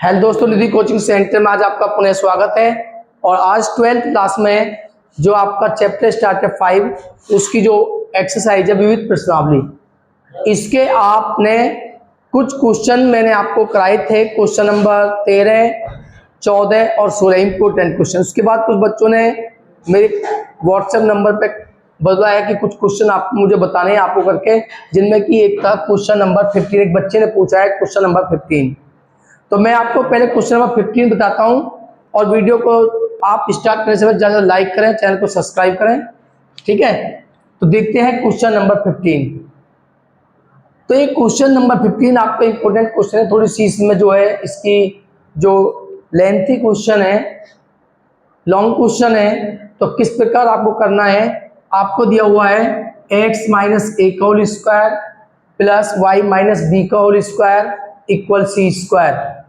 Hello दोस्तों, निधि coaching centre में आज आपका पुनः स्वागत है। और आज 12th क्लास में जो आपका चैप्टर स्टार्ट है 5 उसकी जो एक्सरसाइज है विविध प्रश्नावली, इसके आपने कुछ क्वेश्चन मैंने आपको कराए थे। क्वेश्चन नंबर 13, 14 और 16 इंपोर्टेंट क्वेश्चन। उसके बाद कुछ बच्चों ने मेरे व्हाट्सएप नंबर पे बताया कि कुछ क्वेश्चन आपको मुझे बताने हैं आपको करके, जिनमें कि एक था क्वेश्चन नंबर 15। एक बच्चे ने पूछा है क्वेश्चन नंबर 15। तो मैं आपको पहले क्वेश्चन नंबर 15 बताता हूं और वीडियो को आप स्टार्ट करने से पहले ज़्यादा लाइक करें, चैनल को सब्सक्राइब करें, ठीक है। तो देखते हैं क्वेश्चन नंबर 15। तो ये क्वेश्चन नंबर 15 आपका इंपॉर्टेंट क्वेश्चन है। थोड़ी सी इसमें जो है इसकी जो लेंथी क्वेश्चन है, लॉन्ग क्वेश्चन है। तो किस प्रकार आपको करना है, आपको दिया हुआ है x माइनस ए का whole square plus Y minus B का whole square equal C square,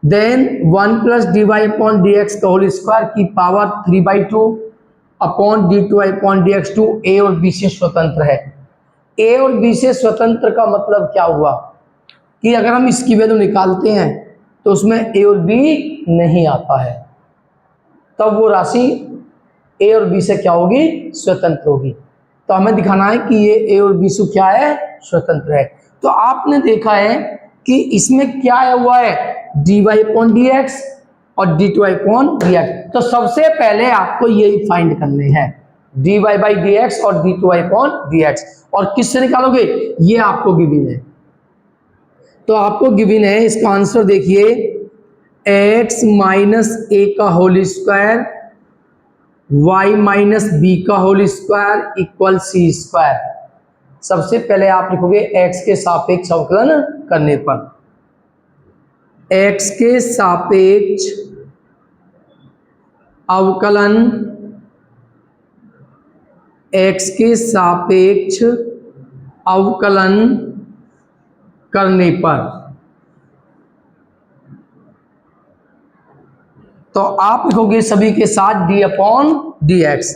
then 1 plus D Y upon D X का होल स्क्वायर की power 3/2 upon D two Y upon D X two A और B से स्वतंत्र है। ए और B से स्वतंत्र का मतलब क्या हुआ कि अगर हम इसकी वैल्यू निकालते हैं तो उसमें ए और बी नहीं आता है, तब वो राशि ए और बी से क्या होगी, स्वतंत्र होगी। तो हमें दिखाना है कि ये ए और बी से क्या है, स्वतंत्र है। तो आपने देखा है कि इसमें क्या आया हुआ है, D Y upon D X और D two Y upon D X. तो सबसे पहले आपको यही फाइंड करने हैं, D Y by D X और D two Y upon D X. और किससे निकालोगे, ये आपको गिवन है। तो आपको गिवन है, इसका आंसर देखिए, एक्स माइनस ए का whole square Y minus B का whole square equal C square. सबसे पहले आप लिखोगे x के सापेक्ष अवकलन करने पर, x के सापेक्ष अवकलन, x के सापेक्ष अवकलन करने पर तो आप लिखोगे सभी के साथ d upon D X,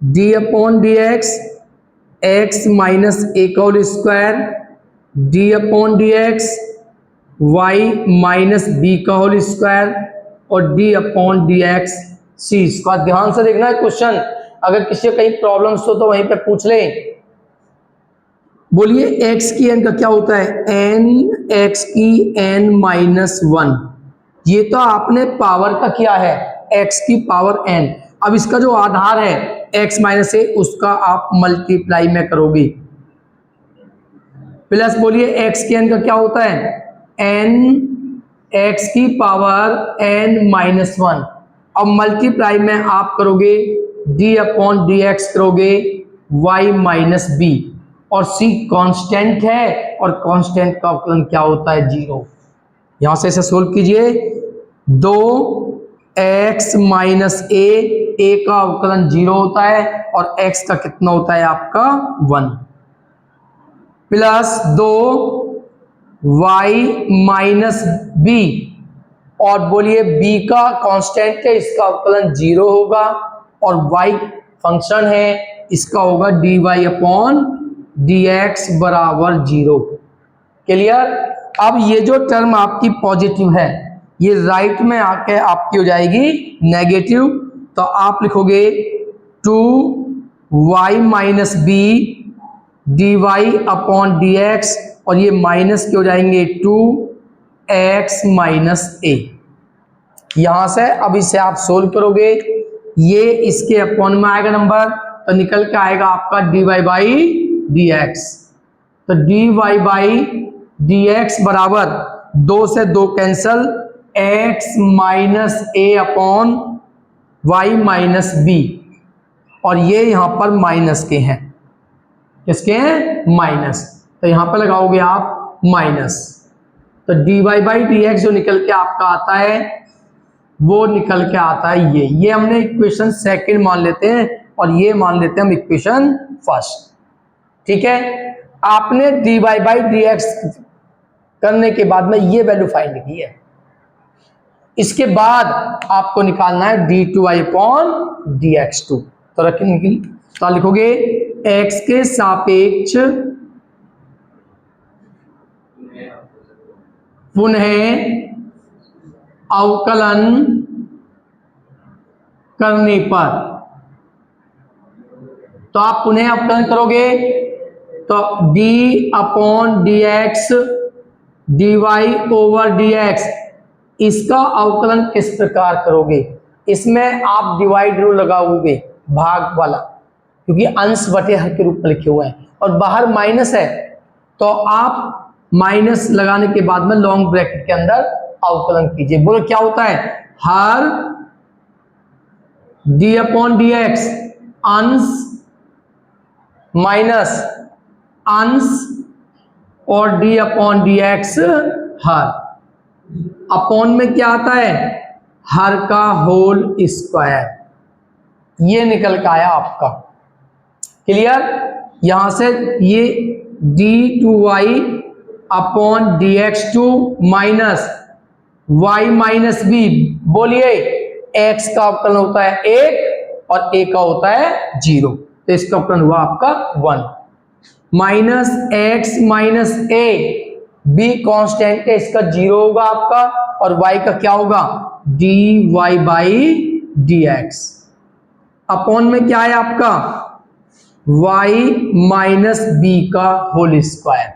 D upon D X, X minus A का whole square D upon D X, Y minus B का होल स्क्वायर और D upon D X C square. ध्यान से देखना है क्वेश्चन, अगर किसी कहीं प्रॉब्लम्स हो तो वहीं पे पूछ लें। बोलिए एक्स की एन का क्या होता है, एन एक्स की एन माइनस 1। ये तो आपने पावर का किया है, x की पावर n। अब इसका जो आधार है x माइनस ए, उसका आप मल्टीप्लाई में करोगे, प्लस बोलिए x की n का क्या होता है, n x की पावर n माइनस 1। अब मल्टीप्लाई में आप करोगे d अपॉन डी एक्स करोगे y माइनस बी, और c कांस्टेंट है और कांस्टेंट का अवकलन क्या होता है, 0। यहां से इसे सोल्व कीजिए, 2x माइनस ए का अवकलन 0 होता है और x का कितना होता है आपका 1, प्लस 2y माइनस बी, और बोलिए b का कांस्टेंट है, इसका अवकलन 0 होगा, और y फंक्शन है, इसका होगा dy अपॉन dx बराबर 0। क्लियर। अब ये जो टर्म आपकी पॉजिटिव है ये राइट में आके आपकी हो जाएगी नेगेटिव। तो आप लिखोगे 2y minus B D Y upon D X, और ये माइनस के हो जाएंगे 2x माइनस ए। यहां से अब इसे आप सोल्व करोगे, ये इसके अपॉन में आएगा नंबर, तो निकल के आएगा आपका dy बाई डी एक्स। तो dy बाई डी एक्स बराबर 2 से 2 cancel, x minus A upon Y minus B, और ये यहां पर माइनस के हैं, किसके हैं, माइनस। तो यहां पर लगाओगे आप माइनस, तो dy बाई डी एक्स जो निकल के आपका आता है वो निकल के आता है ये हमने इक्वेशन सेकंड मान लेते हैं और ये मान लेते हैं हम इक्वेशन फर्स्ट, ठीक है। आपने dy बाई डी एक्स करने के बाद में ये वैल्यू फाइंड की है, इसके बाद आपको निकालना है D two Y upon D X two. तो रखेंगे, तो लिखोगे x के सापेक्ष पुनः अवकलन करने पर, तो आप पुनः अवकलन करोगे तो D upon D X D Y over D X, इसका अवकलन किस प्रकार करोगे? इसमें आप डिवाइड रूल लगाओगे, भाग वाला, क्योंकि अंश बटे हर के रूप में लिखे हुए हैं और बाहर माइनस है, तो आप माइनस लगाने के बाद में लॉन्ग ब्रैकेट के अंदर अवकलन कीजिए। बोलो क्या होता है? हर डी अपॉन डी एक्स अंश माइनस अंश और डी अपॉन डी एक्स हर, अपॉन में क्या आता है? हर का होल स्क्वायर। ये निकल के आया आपका। क्लियर? यहां से ये D two Y upon D X two minus Y minus B, बोलिए एक्स का अवकलन होता है 1 और ए का होता है 0, तो इसका अवकलन हुआ आपका 1 minus X minus A, be constant है, इसका 0 होगा आपका, और y का क्या होगा? D Y by D X, upon में क्या है आपका? y माइनस बी का होल स्क्वायर।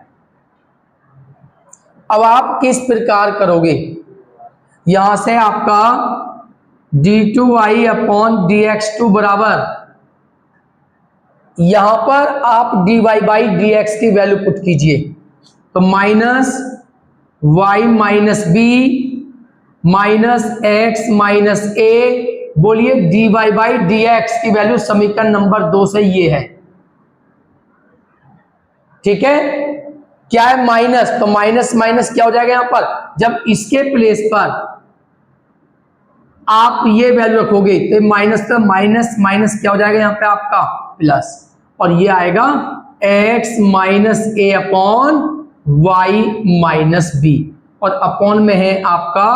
अब आप किस प्रकार करोगे? यहां से आपका D two Y upon D X two बराबर, यहां पर आप D Y by D X की वैल्यू पुट कीजिए, तो minus Y minus B minus X minus A, बोलिए D Y by D X की वैल्यू समीकरण नंबर 2 से ये है। ठीक है? क्या है? माइनस, तो माइनस माइनस क्या हो जाएगा यहां पर? जब इसके प्लेस पर आप ये वैल्यू रखोगे तो माइनस का माइनस माइनस क्या हो जाएगा यहां पे आपका? प्लस, और ये आएगा x minus A upon Y minus B, और अपॉन में है आपका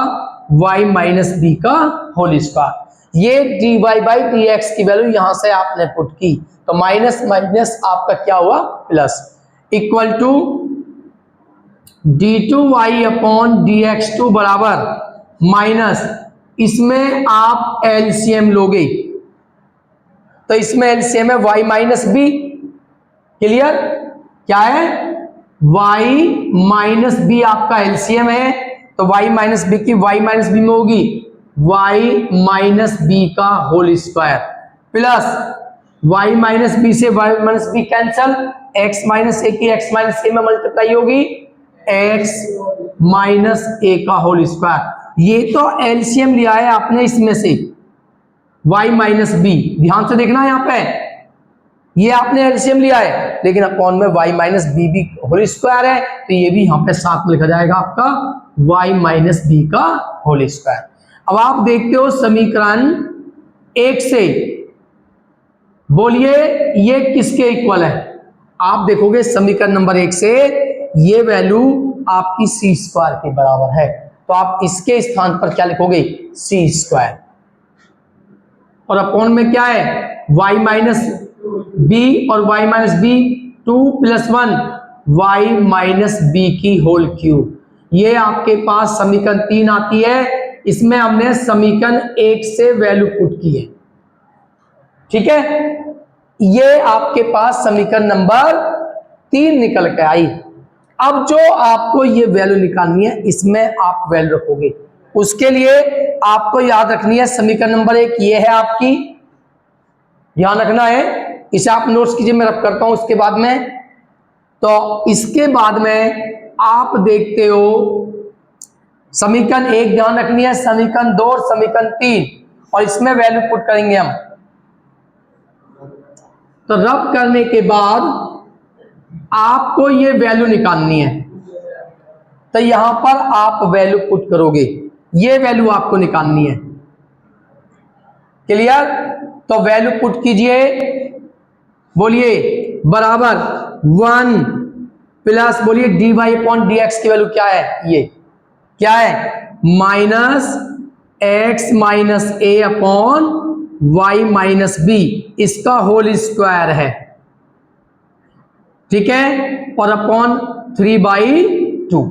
y माइनस बी का होल स्क्वायर। ये D Y by D X की वैल्यू यहां से आपने पुट की, तो माइनस माइनस आपका क्या हुआ? Plus, equal to D two Y upon D X two बराबर माइनस, इसमें आप एलसीएम लोगे, तो इसमें एलसीएम है y माइनस बी। क्लियर? क्या है? y माइनस बी आपका एलसीएम है, तो y माइनस बी की y माइनस बी में होगी y माइनस बी का whole square, plus y minus B से y minus B cancel, x minus A की x माइनस ए में मल्टीप्लाई होगी x माइनस ए का होल स्क्वायर। ये तो एलसीएम लिया है आपने इसमें से y माइनस बी, ध्यान से देखना यहां पे, ये आपने एलसीएम लिया है, लेकिन अपॉन में y माइनस बी भी होल स्क्वायर है, तो ये भी यहां पे साथ में लिखा जाएगा आपका y माइनस बी का होल स्क्वायर। अब आप देखते हो समीकरण 1 से, बोलिए ये किसके इक्वल है? आप देखोगे समीकरण नंबर 1 से ये वैल्यू आपकी सी स्क्वायर के बराबर है, तो आप इसके स्थान पर क्या लिखोगे? सी स्क्वायर, और अपॉन में क्या है? y माइनस बी और y minus B 2 + 1 y minus B की होल क्यूब। ये आपके पास समीकरण 3 आती है, इसमें हमने समीकरण 1 से वैल्यू पुट की है। ठीक है? ये आपके पास समीकरण नंबर 3 निकल के आई। अब जो आपको ये वैल्यू निकालनी है, इसमें आप वैल्यू रखोगे, उसके लिए आपको याद रखनी है समीकरण नंबर 1 ये है आपकी, ध्यान रखना है, इसे आप नोट्स कीजिए, मैं रब करता हूं उसके बाद में। तो इसके बाद में आप देखते हो समीकरण 1 ध्यान रखनी है, समीकरण 2 और समीकरण 3, और इसमें वैल्यू पुट करेंगे हम। तो रब करने के बाद आपको ये वैल्यू निकालनी है, तो यहां पर आप वैल्यू पुट करोगे, ये वैल्यू आपको निकालनी है। क्लियर? तो वैल्यू पुट कीजिए, बोलिए बराबर 1 प्लस, बोलिए D Y upon D X की वैल्यू क्या है? ये क्या है? Minus X minus A upon Y minus B, इसका होल स्क्वायर है। ठीक है? और अपॉन 3/2,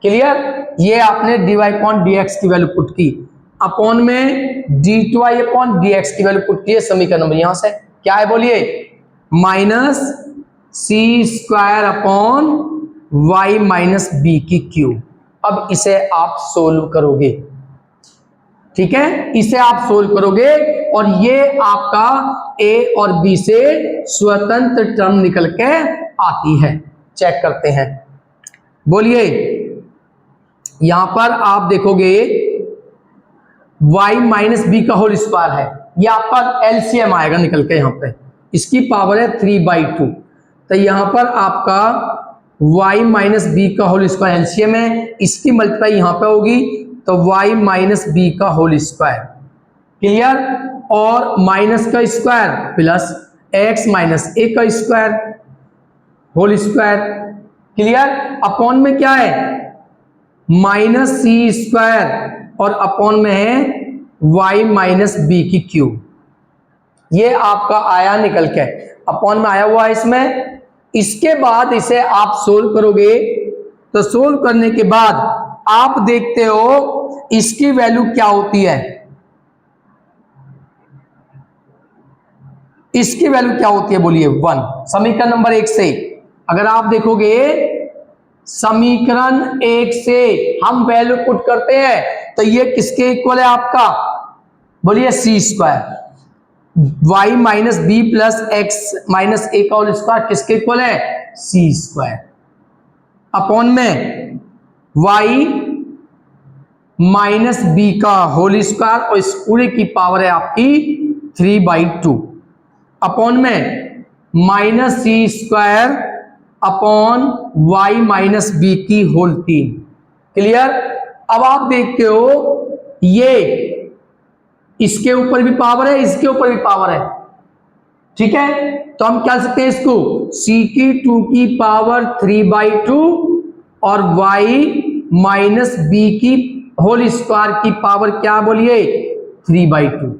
क्लियर। ये आपने dy अपॉन dx की वैल्यू पुट की, अपॉन में d2y अपॉन dx की वैल्यू पुट की है। समीकरण नंबर यहां से क्या है बोलिए, minus C square upon Y minus B की क्यूब। अब इसे आप सोल्व करोगे, ठीक है, इसे आप सोल्व करोगे और ये आपका a और b से स्वतंत्र टर्म निकल के आती है। चेक करते हैं, बोलिए। यहां पर आप देखोगे y माइनस बी का होल स्क्वायर है, ये आपका एलसीएम आएगा निकल के, यहां पे इसकी पावर है 3/2। तो यहां पर आपका y माइनस बी का होल स्क्वायर एलसीएम है, इसकी मल्टीप्लाई यहां पे होगी तो y माइनस बी का होल स्क्वायर, क्लियर। और माइनस का square plus x minus A का square whole square, clear. Upon में क्या है, माइनस सी स्क्वायर और अपॉन में है y माइनस बी की क्यूब। ये आपका आया निकल के, अपॉन में आया हुआ है इसमें। इसके बाद इसे आप सोल्व करोगे तो सोल्व करने के बाद आप देखते हो इसकी वैल्यू क्या होती है, इसकी वैल्यू क्या होती है बोलिए 1। समीकरण नंबर 1 से अगर आप देखोगे, समीकरण 1 से हम वैल्यू पुट करते हैं तो ये किसके इक्वल है आपका, बोलिए C square. Y minus B plus X minus A का होल स्क्वायर किसके इक्वल है, सी स्क्वायर। अपॉन में वाई माइनस बी का होल स्क्वायर और इस पूरे की पावर है आपकी 3/2, अपॉन में minus C square upon Y minus B की होल 3, क्लियर। अब आप देखते हो ये इसके ऊपर भी पावर है, इसके ऊपर भी पावर है, ठीक है। तो हम क्या लिख सकते हैं इसको, सी की 2 की पावर 3/2 और y माइनस बी की होल स्क्वायर की पावर क्या बोलिए 3/2,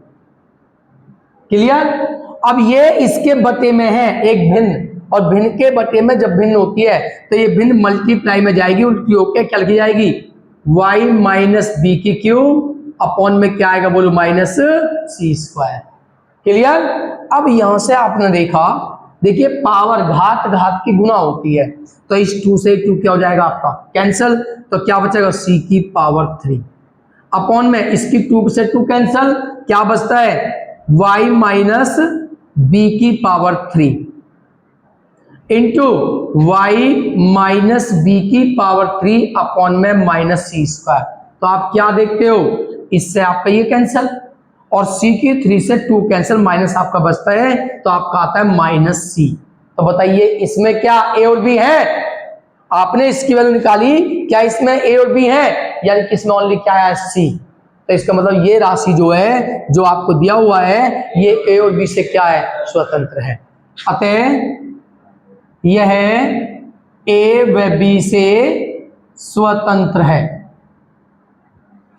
क्लियर। अब ये इसके बटे में है एक भिन्न, और भिन्न के बटे में जब भिन्न होती है तो ये भिन्न मल्टीप्लाई में जाएगी, उल्टी होकर क्या लिखी जाएगी, y माइनस बी की क्यूब अपॉन में क्या आएगा बोलो माइनस सी स्क्वायर, क्लियर। अब यहां से आपने देखा, देखिए पावर घात घात की गुना होती है, तो इस 2 से 2 क्या हो जाएगा आपका कैंसल, तो क्या बचेगा c की पावर 3 अपॉन में इसकी 2 से 2 कैंसल, क्या बचता है y माइनस बी की power 3 into Y minus B की पावर 3 अपॉन में माइनस सी स्क्वायर। तो आप क्या देखते हो, इससे आपका ये कैंसल और c की 3 से 2 कैंसल, माइनस आपका बचता है तो आपका आता है माइनस सी। तो बताइए इसमें क्या a और b है, आपने इसकी वैल्यू निकाली, क्या इसमें a और b है, यानी कि इसमें ओनली क्या है c। तो इसका मतलब ये राशि जो है जो आपको दिया हुआ है ये a और b से क्या है, स्वतंत्र है। अतः यह a व b से स्वतंत्र है,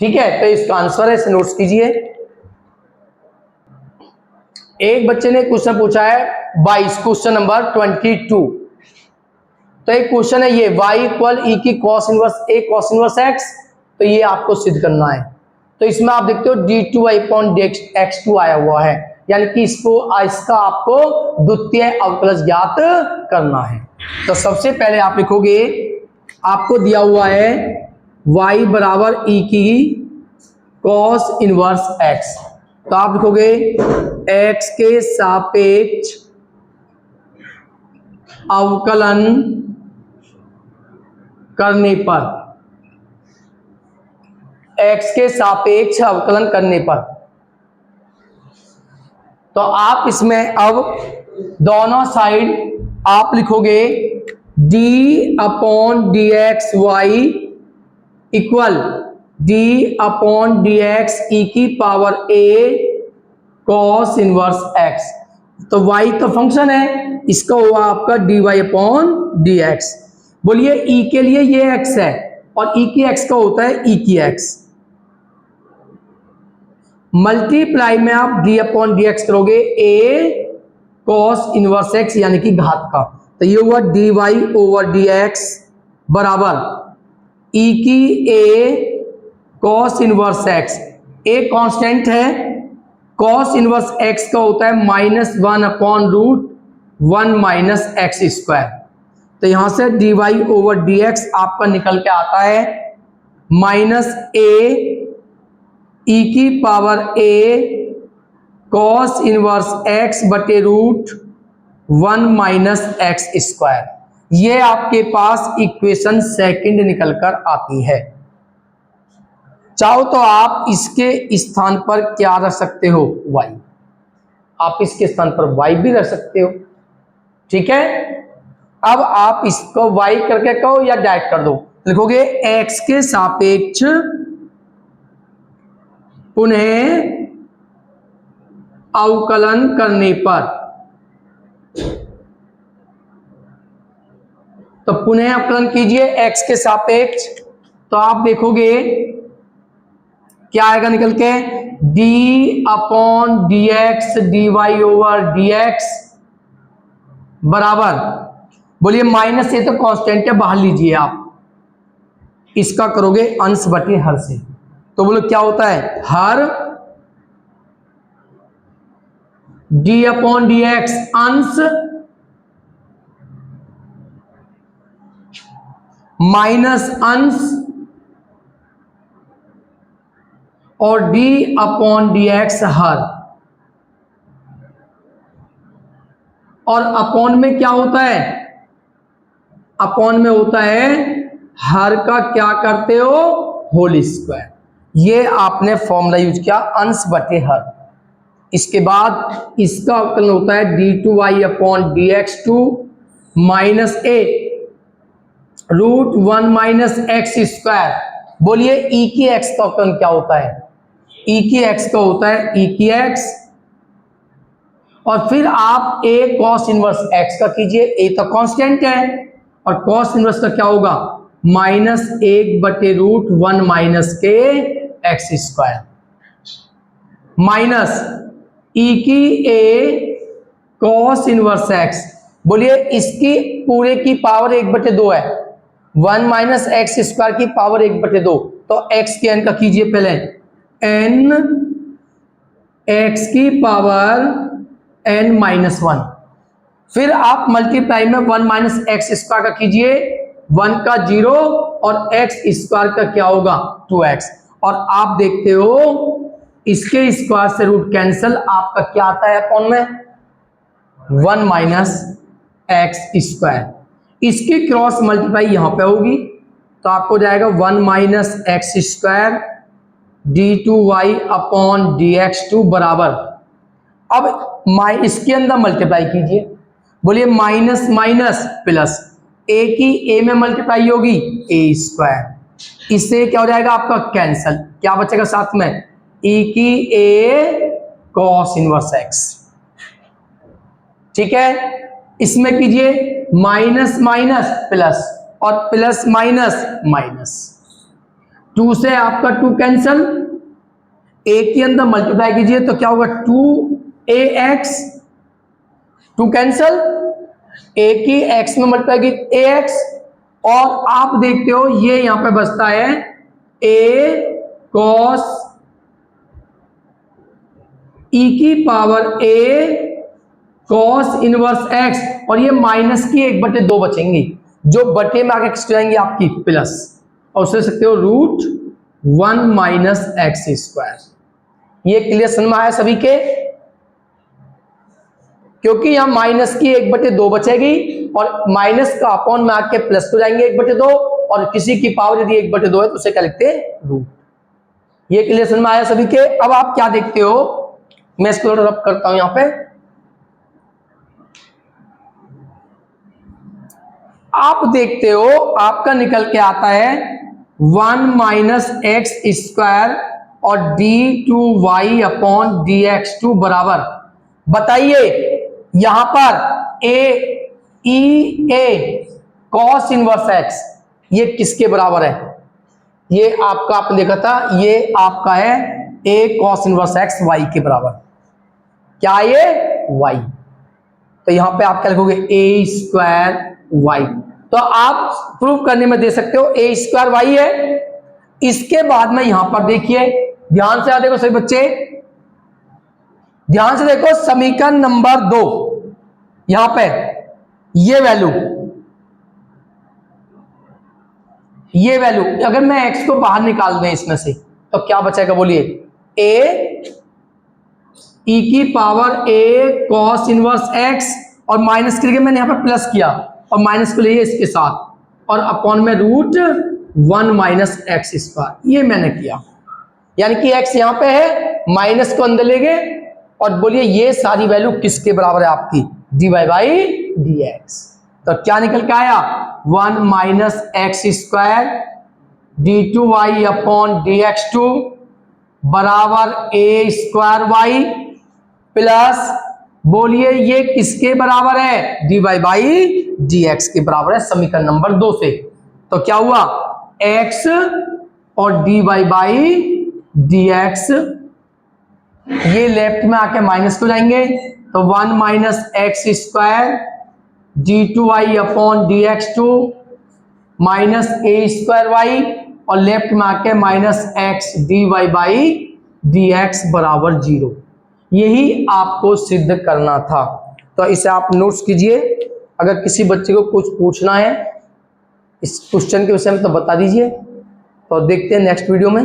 ठीक है। तो इसका आंसर है, इसे नोट्स कीजिए। एक बच्चे ने क्वेश्चन पूछा है 22, क्वेश्चन नंबर 22। तो एक क्वेश्चन है ये y इक्वल ई की कॉस इनवर्स ए कॉस इनवर्स एक्स, तो ये आपको सिद्ध करना है। तो इसमें आप देखते हो d2y अपॉन x2 आया हुआ है, यानी कि इसका आपको द्वितीय अवकलज ज्ञात करना है। तो सबसे पहले आप लिखोगे, आपको दिया हुआ है y बराबर ई की कॉस इनवर्स x, तो आप लिखोगे x के सापेक्ष अवकलन करने पर, x के सापेक्ष अवकलन करने पर, तो आप इसमें अब दोनों साइड आप लिखोगे d upon D X Y equal d upon D X E की power a cos inverse x। तो y का फंक्शन है, इसका हुआ आपका dy अपॉन डी एक्स। बोलिए e के लिए ये x है और e की x का होता है e की x, मल्टीप्लाई में आप d अपॉन डी एक्स करोगे a कॉस इनवर्स x यानी कि घात का, तो ये हुआ dy ओवर डी एक्स बराबर ई की A cos inverse X, A constant है, कॉस इनवर्स एक्स का होता है -1/√1 माइनस एक्स स्क्वायर। तो यहां से dy ओवर dx आपका निकल के आता है -a ई की power a cos inverse x बटे √1 माइनस एक्स स्क्वायर। ये आपके पास इक्वेशन सेकंड निकल कर आती है। चाहो तो आप इसके स्थान पर क्या रख सकते हो, y। आप इसके स्थान पर y भी रख सकते हो, ठीक है। अब आप इसको y करके कहो या डायरेक्ट कर दो, लिखोगे x के सापेक्ष पुनः अवकलन करने पर, तो पुनः अवकलन कीजिए x के सापेक्ष, तो आप देखोगे क्या आएगा निकल के, d/dx dy ओवर dx बराबर, बोलिए माइनस, ये तो कांस्टेंट है, बाहर लीजिए आप, इसका करोगे अंश बटे हर से, तो बोलो क्या होता है, हर d/dx अंश माइनस अंश और d/dx हर, और अपॉन में क्या होता है, अपॉन में होता है हर का क्या करते हो, होल स्क्वायर। ये आपने फॉर्मूला यूज किया, अंश बटे हर। इसके बाद इसका अवकलन होता है d2y/dx2 minus a √1 minus X square. बोलिए e की x का अवकलन क्या होता है, e की x का होता है e की x, और फिर आप a cos इनवर्स x का कीजिए, a तो कांस्टेंट है, और cos इनवर्स का क्या होगा, -1/√1 माइनस के एक्स स्क्वायर, माइनस e की a cos इनवर्स x। बोलिए इसकी पूरे की पावर 1/2 है, 1 माइनस एक्स स्क्वायर की पावर 1/2, तो x के n का कीजिए पहले, n x की पावर n माइनस 1, फिर आप मल्टीप्लाई में 1 माइनस एक्स स्क्वायर का कीजिए, 1 का 0 और एक्स स्क्वायर का क्या होगा 2x, और आप देखते हो इसके स्क्वायर से रूट कैंसिल, आपका क्या आता है अपॉन में 1 माइनस एक्स स्क्वायर। इसकी क्रॉस मल्टीप्लाई यहां पे होगी, तो आपको जाएगा 1 माइनस एक्स स्क्वायर d2y/dx2 बराबर, अब इसके अंदर मल्टीप्लाई कीजिए, बोलिए माइनस माइनस प्लस, a की a में मल्टीप्लाई होगी a स्क्वायर, इससे क्या हो जाएगा आपका कैंसल, क्या बचेगा साथ में, e की a cos इनवर्स x, ठीक है। इसमें कीजिए माइनस माइनस प्लस और प्लस माइनस माइनस, 2 से आपका 2 कैंसल, a के अंदर मल्टीप्लाई कीजिए तो क्या होगा 2ax, 2 कैंसल, a की x में मल्टीप्लाई की ax, और आप देखते हो ये यहां पे बचता है a cos e की power a cos inverse x, और ये माइनस की 1/2 बचेंगी, जो बटे में आगे एक्स्ट्रा आएंगी आपकी प्लस, और उससे सकते हो √1 माइनस एक्स स्क्वायर। ये क्लियर समझ में आया सभी के, क्योंकि यहां माइनस की 1/2 बचेगी और माइनस का अपॉन में आके प्लस हो जाएंगे 1/2, और किसी की पावर यदि 1/2 है तो उसे क्या लिखते हैं रूट। ये क्लियर समझ में आया सभी के। अब आप क्या देखते हो, मैं इसको रब करता हूं, यहां पे आप देखते हो आपका निकल के आता है 1 माइनस एक्स स्क्वायर और d2y/dx2 बराबर, बताइए यहां पर a cos इनवर्स x ये किसके बराबर है, ये आपका आपने देखा था, ये आपका है a cos inverse x y के बराबर, क्या ये y, तो यहां पे आप क्या लिखोगे a स्क्वायर y, तो आप प्रूव करने में दे सकते हो ए स्क्वायर वाई है। इसके बाद में यहां पर देखिए, ध्यान से देखो सभी बच्चे, ध्यान से देखो समीकरण नंबर 2, यहां पे ये वैल्यू अगर मैं एक्स को बाहर निकाल दें इसमें से तो क्या बचेगा बोलिए, ए ई की पावर ए कॉस इनवर्स एक्स और माइनस करके मैंने यहां पे प्लस किया और माइनस को लिए इसके साथ और अपॉन में रूट 1 माइनस एक्स स्क्वायर, ये मैंने किया। यानी कि एक्स यहां पे है, माइनस को अंदर ले गए और बोलिए ये सारी वैल्यू किसके बराबर है आपकी, D Y by D X. तो क्या निकल के आया, 1 minus X square D two Y upon D X two बराबर ए स्क्वायर वाई प्लस बोलिए ये किसके बराबर है, D Y by D X के बराबर है समीकरण नंबर 2 से। तो क्या हुआ, एक्स और D Y by D X ये लेफ्ट में आके माइनस हो जाएंगे, तो 1 minus X square D two Y upon D X two minus A square Y और लेफ्ट में आके minus X D Y by D X बराबर 0। यही आपको सिद्ध करना था। तो इसे आप नोट्स कीजिए, अगर किसी बच्चे को कुछ पूछना है इस क्वेश्चन के विषय में तो बता दीजिए। तो देखते हैं नेक्स्ट वीडियो में।